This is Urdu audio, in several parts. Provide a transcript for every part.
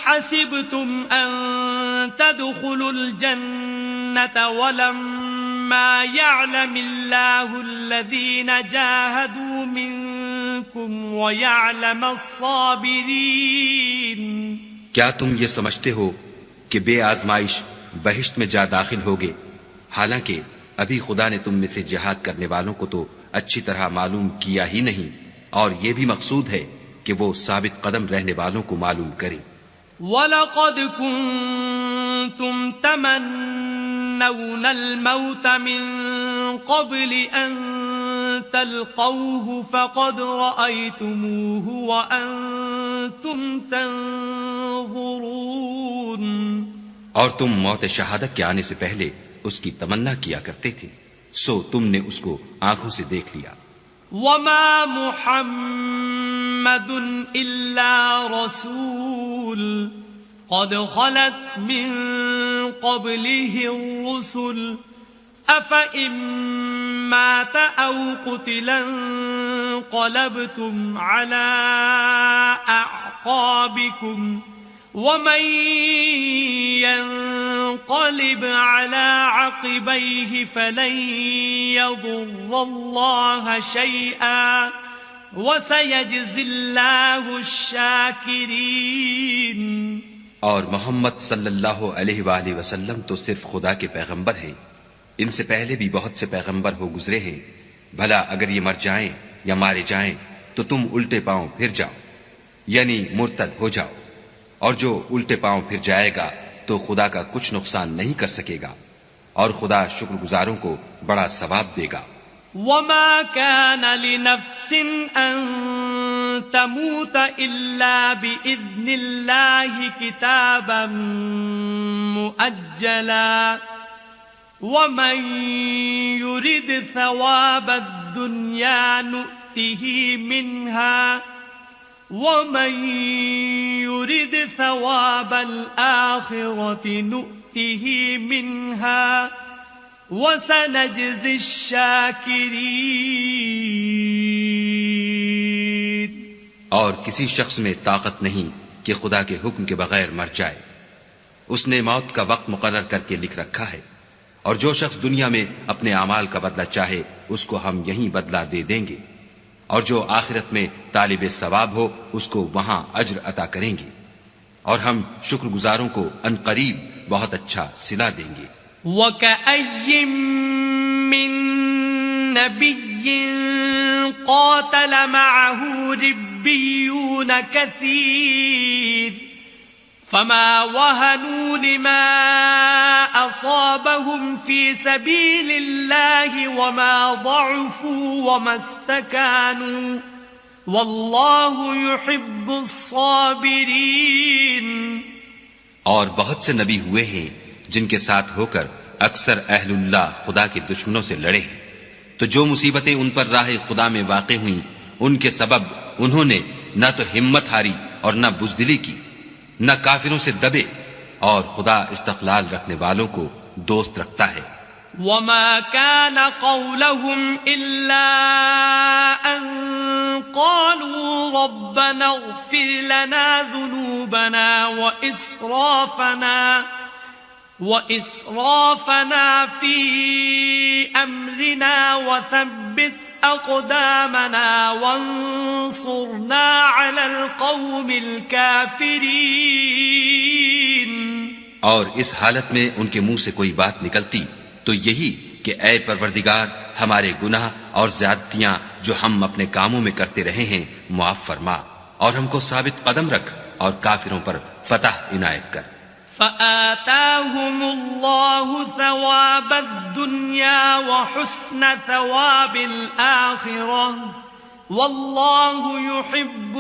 حسبتم أن تدخلوا الجنة ولما يعلم الله الذين جاهدوا منكم ويعلم الصابرين؟ کیا تم یہ سمجھتے ہو کہ بے آزمائش بہشت میں جا داخل ہوگے، حالانکہ ابھی خدا نے تم میں سے جہاد کرنے والوں کو تو اچھی طرح معلوم کیا ہی نہیں، اور یہ بھی مقصود ہے کہ وہ ثابت قدم رہنے والوں کو معلوم کرے۔ وَلَقَدْ كُنْتُمْ تَمَنَّوْنَ الْمَوْتَ مِنْ قَبْلِ أَنْ تَلْقَوْهُ فَقَدْ رَأَيْتُمُوهُ وَأَنْتُمْ تَنْظُرُونَ۔ اور تم موت شہادت کے آنے سے پہلے اس کی تمنا کیا کرتے تھے، سو تم نے اس کو آنکھوں سے دیکھ لیا۔ وَمَا مُحَمَّدٌ إِلَّا رَسُولٌ قَدْ خَلَتْ مِن قَبْلِهِ الرُّسُلُ أَفَإِن مَّاتَ أَوْ قُتِلَ انقَلَبْتُمْ عَلَىٰ أَعْقَابِكُمْ وَمَن يَنقَلِبْ عَلَىٰ عَقِبَيْهِ فَلَن يَضُرَّ اللَّهَ شَيْئًا وَسَيَجْزِي اللَّهُ الشَّاكِرِينَ۔ اور محمد صلی اللہ علیہ وآلہ وسلم تو صرف خدا کے پیغمبر ہیں، ان سے پہلے بھی بہت سے پیغمبر ہو گزرے ہیں، بھلا اگر یہ مر جائیں یا مارے جائیں تو تم الٹے پاؤں پھر جاؤ، یعنی مرتد ہو جاؤ، اور جو الٹے پاؤں پھر جائے گا تو خدا کا کچھ نقصان نہیں کر سکے گا، اور خدا شکر گزاروں کو بڑا ثواب دے گا۔ وَمَا كَانَ لِنَفْسٍ أَن تَمُوتَ إِلَّا بِإِذْنِ اللَّهِ كِتَابًا مُؤَجَّلًا وَمَن يُرِدْ ثَوَابَ الدُّنْيَا نُؤْتِهِ مِنْهَا وَمَن يُرِدْ ثَوَابَ الْآخِرَةِ نُؤْتِهِ مِنْهَا وَسَنَجْزِي الشَّاكِرِينَ۔ اور کسی شخص میں طاقت نہیں کہ خدا کے حکم کے بغیر مر جائے، اس نے موت کا وقت مقرر کر کے لکھ رکھا ہے، اور جو شخص دنیا میں اپنے اعمال کا بدلہ چاہے اس کو ہم یہیں بدلہ دے دیں گے، اور جو آخرت میں طالب ثواب ہو اس کو وہاں اجر عطا کریں گے، اور ہم شکر گزاروں کو عنقریب بہت اچھا صلہ دیں گے۔ وَكَأَيٍّ مِّن نَّبِيٍّ قَاتَلَ مَعَهُ رِبِّيُّونَ كَثِيرٌ فَمَا وَهَنُوا لِمَا أَصَابَهُمْ فِي سَبِيلِ اللَّهِ وَمَا ضَعُفُوا وَمَا اسْتَكَانُوا وَاللَّهُ يُحِبُّ الصَّابِرِينَ۔ اور بہت سے نبی ہوئے ہیں جن کے ساتھ ہو کر اکثر اہل اللہ خدا کے دشمنوں سے لڑے ہیں، تو جو مصیبتیں ان پر راہ خدا میں واقع ہوئیں ان کے سبب انہوں نے نہ تو ہمت ہاری اور نہ بزدلی کی، نہ کافروں سے دبے، اور خدا استقلال رکھنے والوں کو دوست رکھتا ہے۔ وَمَا كَانَ قَوْلَهُمْ إِلَّا أَن قَالُوا رَبَّنَا اغْفِرْ لَنَا ذُنُوبَنَا وَإِسْرَافَنَا فِي أَمْرِنَا وَثَبِّتْ أَقْدَامَنَا وَانصُرْنَا عَلَى الْقَوْمِ الْكَافِرِينَ۔ اور اس حالت میں ان کے منہ سے کوئی بات نکلتی تو یہی کہ اے پروردگار ہمارے گناہ اور زیادتیاں جو ہم اپنے کاموں میں کرتے رہے ہیں معاف فرما، اور ہم کو ثابت قدم رکھ اور کافروں پر فتح عنایت کر۔ فآتاهم الله ثواب الدنيا وحسن ثواب الآخرة والله يحب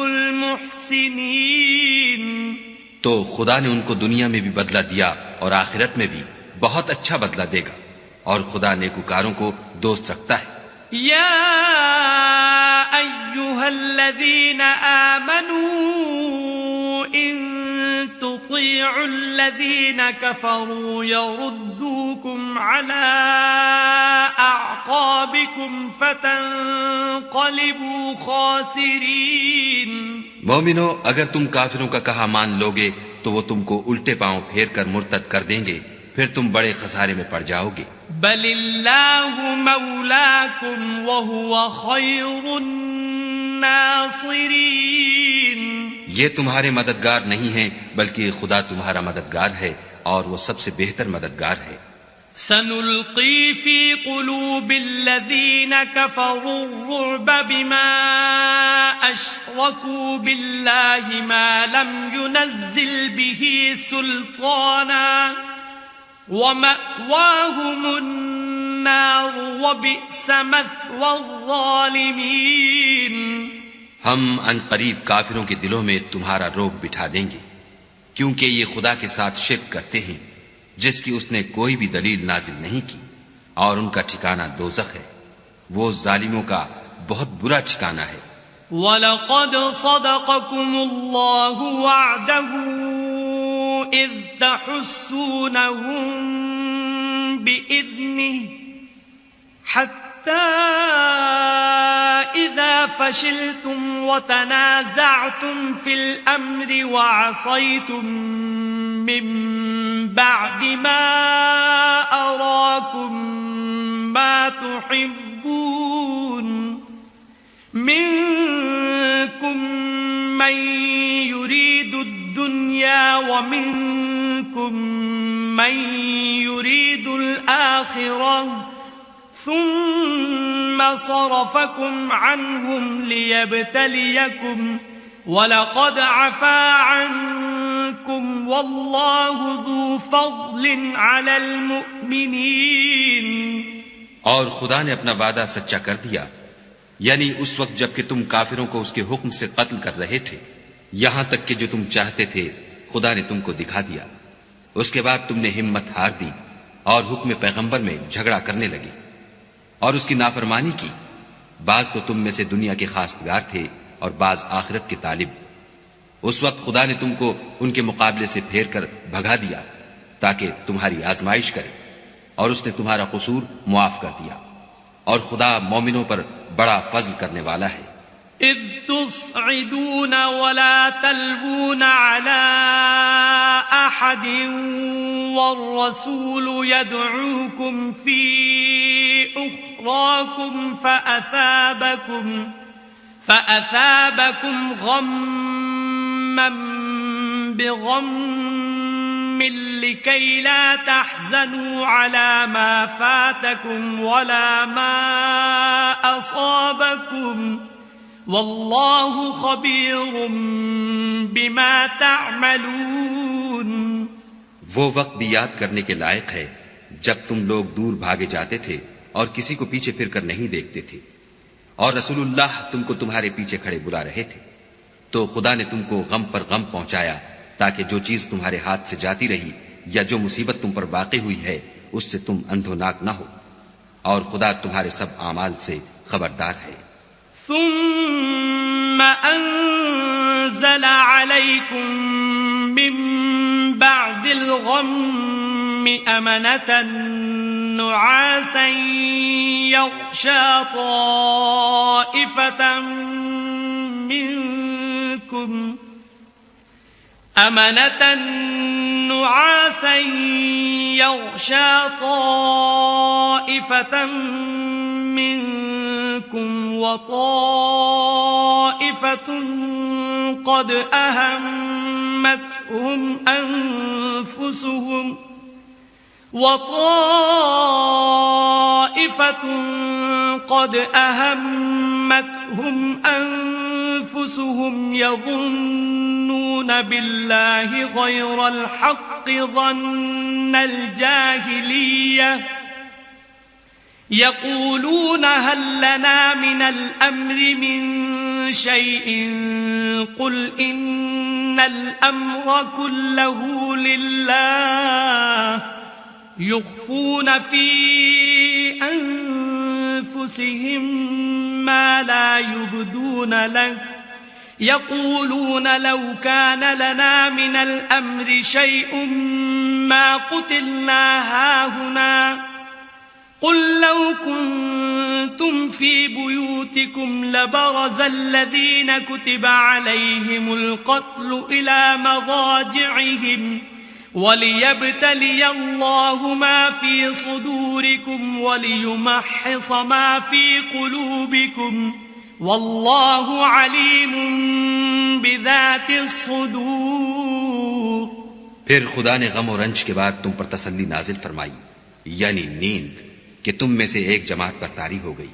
المحسنين۔ تو خدا نے ان کو دنیا میں بھی بدلہ دیا اور آخرت میں بھی بہت اچھا بدلہ دے گا، اور خدا نیکوکاروں کو دوست رکھتا ہے۔ یا ایھا الذین آمنوا ان تطیعوا الذین کفروا یردوکم علی اعقابکم فتنقلبوا خاسرین۔ مومنو، اگر تم کافروں کا کہا مان لوگے تو تو وہ تم کو الٹے پاؤں پھیر کر مرتد کر دیں گے، پھر تم بڑے خسارے میں پڑ جاؤ گے۔ بل اللہ مولاکم وہو خیر الناصرین، یہ تمہارے مددگار نہیں ہیں بلکہ خدا تمہارا مددگار ہے اور وہ سب سے بہتر مددگار ہے۔ سنلقی فی قلوب الذین کفروا الرعب بما اشرکوا باللہ ما لم ينزل به سلطانا ومأواهم النار وبئس مثوى الظالمین۔ ہم ان قریب کافروں کے دلوں میں تمہارا روب بٹھا دیں گے، کیونکہ یہ خدا کے ساتھ شرک کرتے ہیں جس کی اس نے کوئی بھی دلیل نازل نہیں کی، اور ان کا ٹھکانہ دوزخ ہے، وہ ظالموں کا بہت برا ٹھکانہ ہے۔ وَلَقَدْ صَدَقَكُمُ اللَّهُ وَعْدَهُ إِذْ تَحُسُّونَهُم بِإِذْنِهِ حَتَّى إِذَا فَشِلْتُمْ وَتَنَازَعْتُمْ فِي الْأَمْرِ وَعَصَيْتُمْ مِنْ بَعْدِ مَا أَرَاكُمْ مَا تُحِبُّونَ مِنْكُمْ مَنْ يُرِيدُ الدُّنْيَا وَمِنْكُمْ مَنْ يُرِيدُ الْآخِرَةَ ثُمَّ صَرَفَكُمْ عَنْهُمْ لِيَبْتَلِيَكُمْ وَلَقَدْ عَفَا عَنْكُمْ وَاللَّهُ ذُو فَضْلٍ عَلَى الْمُؤْمِنِينَ۔ اور خدا نے اپنا وعدہ سچا کر دیا، یعنی اس وقت جب کہ تم کافروں کو اس کے حکم سے قتل کر رہے تھے، یہاں تک کہ جو تم چاہتے تھے خدا نے تم کو دکھا دیا۔ اس کے بعد تم نے ہمت ہار دی اور حکم پیغمبر میں جھگڑا کرنے لگے اور اس کی نافرمانی کی۔ بعض تو تم میں سے دنیا کے خواستگار تھے اور بعض آخرت کے طالب۔ اس وقت خدا نے تم کو ان کے مقابلے سے پھیر کر بھگا دیا تاکہ تمہاری آزمائش کرے، اور اس نے تمہارا قصور معاف کر دیا، اور خدا مومنوں پر بڑا فضل کرنے والا ہے۔ اذ تصعدون ولا تلوون على احد والرسول يدعوكم في اخراكم فأثابكم غما بغم لكي لا تحزنوا على ما فاتكم ولا ما أصابكم واللہ خبیر بما تعملون۔ وہ وقت بھی یاد کرنے کے لائق ہے جب تم لوگ دور بھاگے جاتے تھے اور کسی کو پیچھے پھر کر نہیں دیکھتے تھے، اور رسول اللہ تم کو تمہارے پیچھے کھڑے بلا رہے تھے، تو خدا نے تم کو غم پر غم پہنچایا تاکہ جو چیز تمہارے ہاتھ سے جاتی رہی یا جو مصیبت تم پر واقع ہوئی ہے اس سے تم اندھوناک نہ ہو، اور خدا تمہارے سب اعمال سے خبردار ہے۔ ثم انزل عليكم من بعد الغم امنة نعاسا يغشى طائفة منكم وطائفة قد أهمتهم أنفسهم يظنون بالله غير الحق ظن الجاهلية يقولون هل لنا من الأمر من شيء قل إن الأمر كله لله يخفون في أنفسهم ما لا يبدون لك يقولون لو كان لنا من الأمر شيء ما قتلنا هاهنا قل لو كنتم في بيوتكم لبرز الذين كتب عليهم القتل إلى مضاجعهم وليبتلي الله ما في صدوركم وليمحص ما في قلوبكم والله عليم بذات الصدور. پھر خدا نے غم و رنج کے بعد تم پر تسلی نازل فرمائی، یعنی نیند، کہ تم میں سے ایک جماعت پر طاری ہو گئی،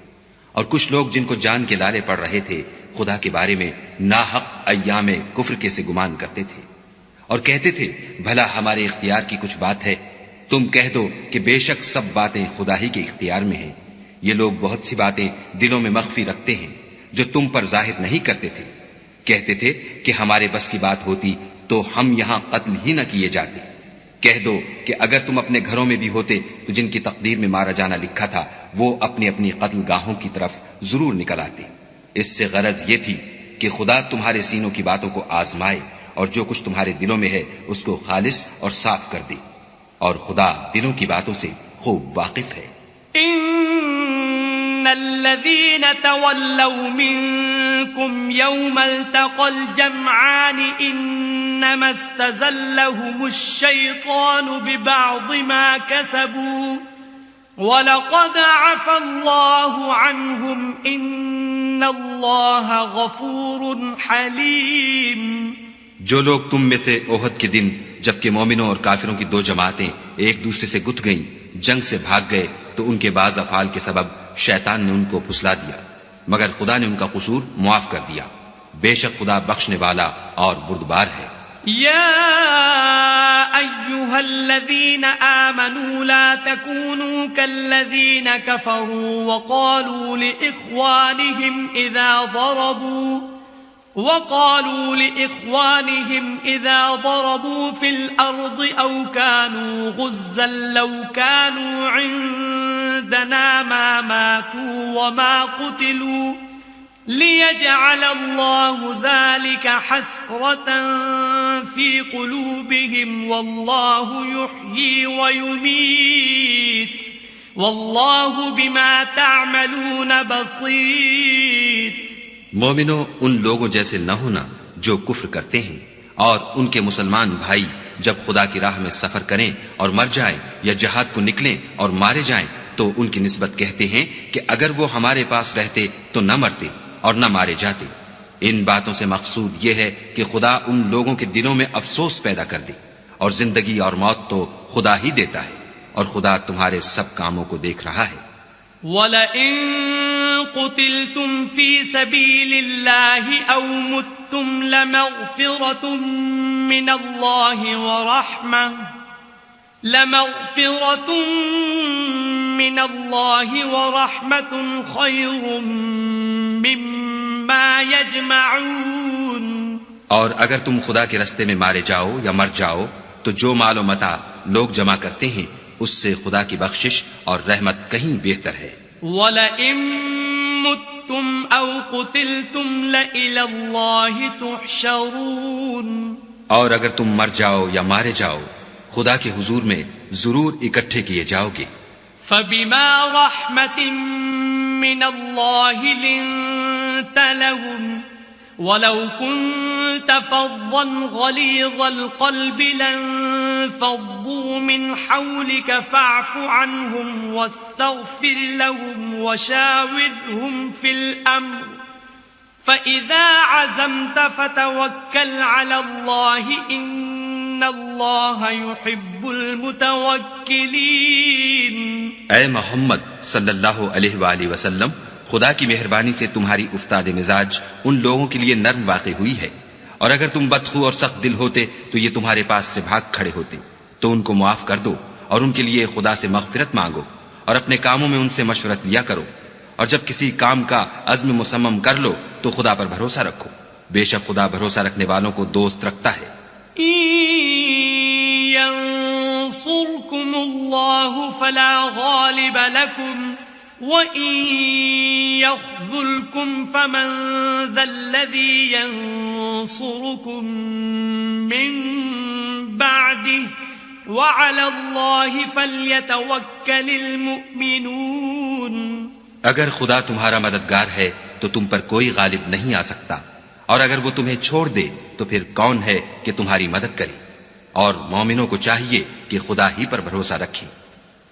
اور کچھ لوگ جن کو جان کے لالے پڑ رہے تھے خدا کے بارے میں ناحق ایام کفر کے سے گمان کرتے تھے اور کہتے تھے بھلا ہمارے اختیار کی کچھ بات ہے؟ تم کہہ دو کہ بے شک سب باتیں خدا ہی کے اختیار میں ہیں. یہ لوگ بہت سی باتیں دلوں میں مخفی رکھتے ہیں جو تم پر ظاہر نہیں کرتے تھے. کہتے تھے کہ ہمارے بس کی بات ہوتی تو ہم یہاں قتل ہی نہ کیے جاتے. کہہ دو کہ اگر تم اپنے گھروں میں بھی ہوتے تو جن کی تقدیر میں مارا جانا لکھا تھا وہ اپنی اپنی قتل گاہوں کی طرف ضرور نکل آتے. اس سے غرض یہ تھی کہ خدا تمہارے سینوں کی باتوں کو آزمائے اور جو کچھ تمہارے دلوں میں ہے اس کو خالص اور صاف کر دے، اور خدا دلوں کی باتوں سے خوب واقف ہے. ان الذين تولوا منكم يوم التقى الجمعان انما استزلهم الشيطان ببعض ما كسبوا وَلَقَدْ عَفَا اللَّهُ عَنْهُمْ إِنَّ اللَّهَ غَفُورٌ حَلِيمٌ. جو لوگ تم میں سے احد کے دن جبکہ مومنوں اور کافروں کی دو جماعتیں ایک دوسرے سے گت گئیں جنگ سے بھاگ گئے تو ان کے بعض افعال کے سبب شیطان نے ان کو پھسلا دیا، مگر خدا نے ان کا قصور معاف کر دیا. بے شک خدا بخشنے والا اور بردبار ہے. يا أيها الذين آمنوا لا تكونوا كالذين كفروا وقالوا لإخوانهم إذا ضربوا في الأرض أو كانوا غزا لو كانوا عندنا ما ماتوا وما قتلوا ليجعل الله ذلك حسرة في قلوبهم والله يحيي ويميت والله بما تعملون بصير. مومنوں، ان لوگوں جیسے نہ ہونا جو کفر کرتے ہیں، اور ان کے مسلمان بھائی جب خدا کی راہ میں سفر کریں اور مر جائیں یا جہاد کو نکلیں اور مارے جائیں تو ان کی نسبت کہتے ہیں کہ اگر وہ ہمارے پاس رہتے تو نہ مرتے اور نہ مارے جاتے. ان باتوں سے مقصود یہ ہے کہ خدا ان لوگوں کے دلوں میں افسوس پیدا کر دے، اور زندگی اور موت تو خدا ہی دیتا ہے، اور خدا تمہارے سب کاموں کو دیکھ رہا ہے. وَلَئِن قُتِلْتُمْ فِي سَبِيلِ اللَّهِ أَوْ مُتُّمْ لَمَغْفِرَةٌ مِّنَ اللَّهِ وَرَحْمَةٌ خَيْرٌ مِّمَّا يَجْمَعُونَ. اور اگر تم خدا کے رستے میں مارے جاؤ یا مر جاؤ تو جو مال و متاع لوگ جمع کرتے ہیں اس سے خدا کی بخشش اور رحمت کہیں بہتر ہے. وَلَئِن مُتُّمْ أَوْ قُتِلْتُمْ لَإِلَى اللَّهِ تُحْشَرُونَ. اور اگر تم مر جاؤ یا مارے جاؤ خدا کے حضور میں ضرور اکٹھے کیے جاؤ گے. فَبِمَا رَحْمَةٍ مِّنَ اللَّهِ لِنتَ لَهُمْ وَلَوْ كُنْتَ فَظًّا غَلِيظَ الْقَلْبِ لَانفَضُّوا مِنْ حَوْلِكَ فَاعْفُ عَنْهُمْ وَاسْتَغْفِرْ لَهُمْ وَشَاوِرْهُمْ فِي الْأَمْرِ فَإِذَا عَزَمْتَ فَتَوَكَّلْ عَلَى اللَّهِ إِنَّ اللَّهَ يُحِبُّ الْمُتَوَكِّلِينَ. اے محمد صلی اللہ علیہ وآلہ وسلم، خدا کی مہربانی سے تمہاری افتاد مزاج ان لوگوں کے لیے نرم واقع ہوئی ہے، اور اگر تم بدخو اور سخت دل ہوتے تو یہ تمہارے پاس سے بھاگ کھڑے ہوتے. تو ان کو معاف کر دو اور ان کے لیے خدا سے مغفرت مانگو، اور اپنے کاموں میں ان سے مشورت لیا کرو، اور جب کسی کام کا عزم مصمم کر لو تو خدا پر بھروسہ رکھو. بے شک خدا بھروسہ رکھنے والوں کو دوست رکھتا ہے. ينصركم الله فلا غالب لكم وَإِن يَخْذُلْكُمْ فَمَنْ ذَا الَّذِي يَنصُرُكُمْ مِنْ بَعْدِهِ وعلى الله فليتوكل المؤمنون. اگر خدا تمہارا مددگار ہے تو تم پر کوئی غالب نہیں آ سکتا، اور اگر وہ تمہیں چھوڑ دے تو پھر کون ہے کہ تمہاری مدد کرے؟ اور مومنوں کو چاہیے کہ خدا ہی پر بھروسہ رکھیں.